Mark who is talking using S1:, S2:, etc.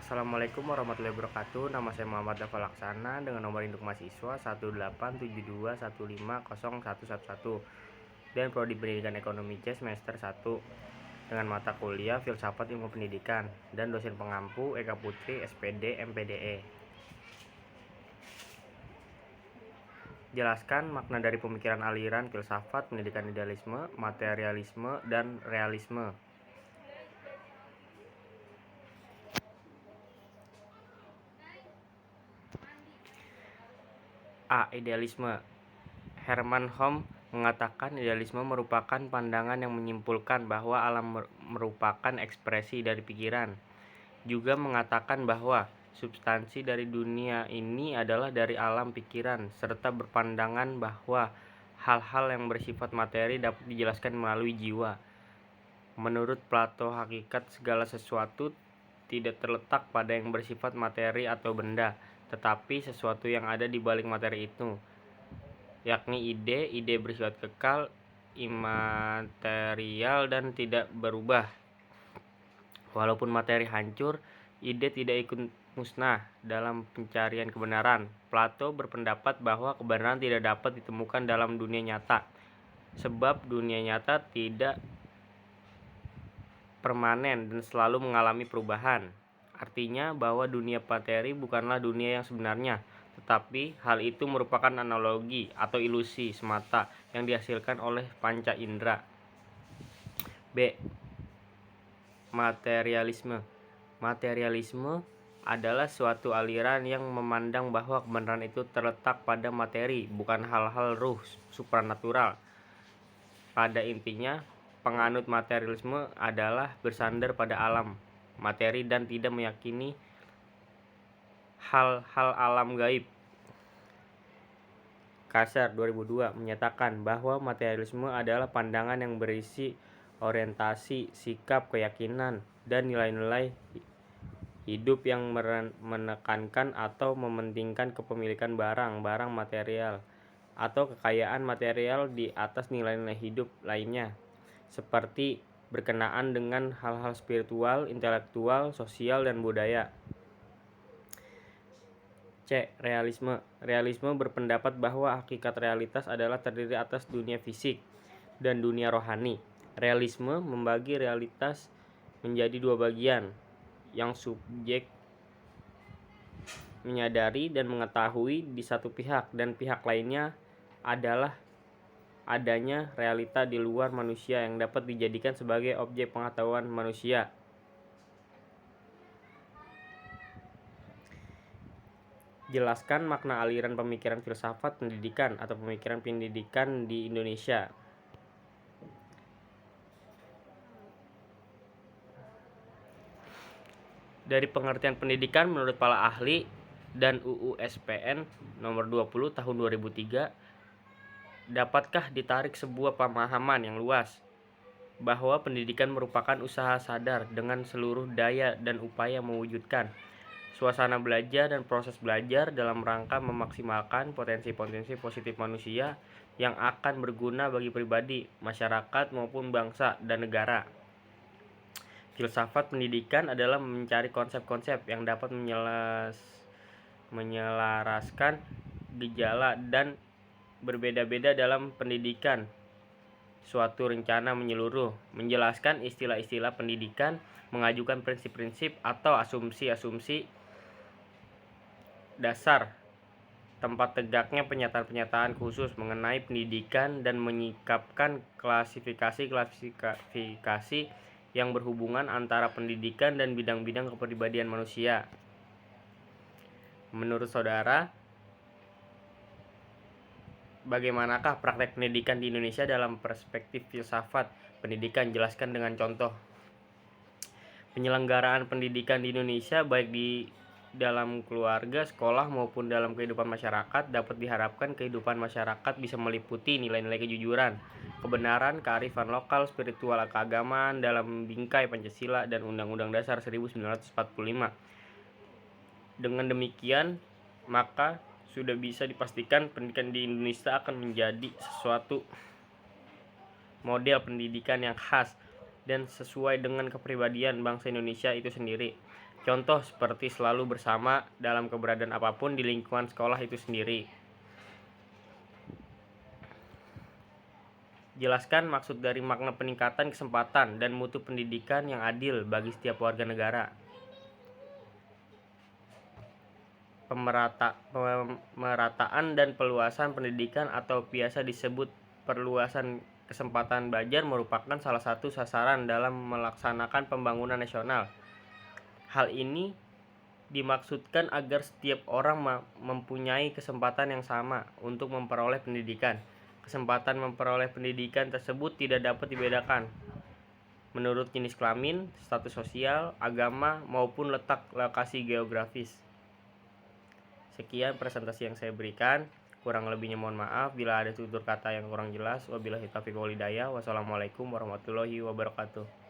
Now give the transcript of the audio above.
S1: Assalamualaikum warahmatullahi wabarakatuh. Nama saya Muhammad Dafa Laksana dengan nomor induk mahasiswa 18721501111 dan prodi Pendidikan Ekonomi C semester 1 dengan mata kuliah Filsafat Ilmu Pendidikan dan dosen pengampu Eka Putri SPD MPDE. Jelaskan makna dari pemikiran aliran filsafat pendidikan idealisme, materialisme, dan realisme. A. Idealisme. Herman Homme mengatakan idealisme merupakan pandangan yang menyimpulkan bahwa alam merupakan ekspresi dari pikiran. Juga mengatakan bahwa substansi dari dunia ini adalah dari alam pikiran, serta berpandangan bahwa hal-hal yang bersifat materi dapat dijelaskan melalui jiwa. Menurut Plato, hakikat segala sesuatu tidak terletak pada yang bersifat materi atau benda, tetapi sesuatu yang ada di balik materi itu, yakni ide bersifat kekal, imaterial, dan tidak berubah. Walaupun materi hancur, ide tidak ikut musnah dalam pencarian kebenaran. Plato berpendapat bahwa kebenaran tidak dapat ditemukan dalam dunia nyata, sebab dunia nyata tidak permanen dan selalu mengalami perubahan. Artinya bahwa dunia materi bukanlah dunia yang sebenarnya, tetapi hal itu merupakan analogi atau ilusi semata yang dihasilkan oleh panca indera. B. Materialisme. Materialisme adalah suatu aliran yang memandang bahwa kebenaran itu terletak pada materi, bukan hal-hal ruh supranatural. Pada intinya, penganut materialisme adalah bersandar pada alam materi dan tidak meyakini hal-hal alam gaib. Kasar 2002 menyatakan bahwa materialisme adalah pandangan yang berisi orientasi, sikap, keyakinan, dan nilai-nilai hidup yang menekankan atau mementingkan kepemilikan barang material atau kekayaan material di atas nilai-nilai hidup lainnya, seperti berkenaan dengan hal-hal spiritual, intelektual, sosial, dan budaya. C. Realisme. Realisme berpendapat bahwa hakikat realitas adalah terdiri atas dunia fisik dan dunia rohani. Realisme membagi realitas menjadi dua bagian, yang subjek menyadari dan mengetahui di satu pihak, dan pihak lainnya adalah adanya realita di luar manusia yang dapat dijadikan sebagai objek pengetahuan manusia. Jelaskan makna aliran pemikiran filsafat pendidikan atau pemikiran pendidikan di Indonesia. Dari pengertian pendidikan menurut para ahli dan UU SPN nomor 20 tahun 2003, dapatkah ditarik sebuah pemahaman yang luas bahwa pendidikan merupakan usaha sadar dengan seluruh daya dan upaya mewujudkan suasana belajar dan proses belajar dalam rangka memaksimalkan potensi-potensi positif manusia yang akan berguna bagi pribadi, masyarakat, maupun bangsa dan negara. Filsafat pendidikan adalah mencari konsep-konsep yang dapat menyelaraskan gejala dan berbeda-beda dalam pendidikan, suatu rencana menyeluruh, menjelaskan istilah-istilah pendidikan, mengajukan prinsip-prinsip atau asumsi-asumsi dasar, tempat tegaknya pernyataan-pernyataan khusus mengenai pendidikan, dan menyikapkan klasifikasi-klasifikasi yang berhubungan antara pendidikan dan bidang-bidang kepribadian manusia. Menurut saudara, bagaimanakah praktek pendidikan di Indonesia dalam perspektif filsafat pendidikan? Jelaskan dengan contoh. Penyelenggaraan pendidikan di Indonesia baik di dalam keluarga, sekolah, maupun dalam kehidupan masyarakat dapat diharapkan kehidupan masyarakat bisa meliputi nilai-nilai kejujuran, kebenaran, kearifan lokal, spiritual, keagamaan dalam bingkai Pancasila dan Undang-Undang Dasar 1945. Dengan demikian, maka sudah bisa dipastikan pendidikan di Indonesia akan menjadi sesuatu model pendidikan yang khas dan sesuai dengan kepribadian bangsa Indonesia itu sendiri. Contoh seperti selalu bersama dalam keberadaan apapun di lingkungan sekolah itu sendiri. Jelaskan maksud dari makna peningkatan kesempatan dan mutu pendidikan yang adil bagi setiap warga negara. Pemerataan dan peluasan pendidikan atau biasa disebut perluasan kesempatan belajar merupakan salah satu sasaran dalam melaksanakan pembangunan nasional. Hal ini dimaksudkan agar setiap orang mempunyai kesempatan yang sama untuk memperoleh pendidikan. Kesempatan memperoleh pendidikan tersebut tidak dapat dibedakan menurut jenis kelamin, status sosial, agama, maupun letak lokasi geografis. Sekian presentasi yang saya berikan. Kurang lebihnya mohon maaf bila ada tutur kata yang kurang jelas. Wabillahi taufiq wal hidayah. Wassalamualaikum warahmatullahi wabarakatuh.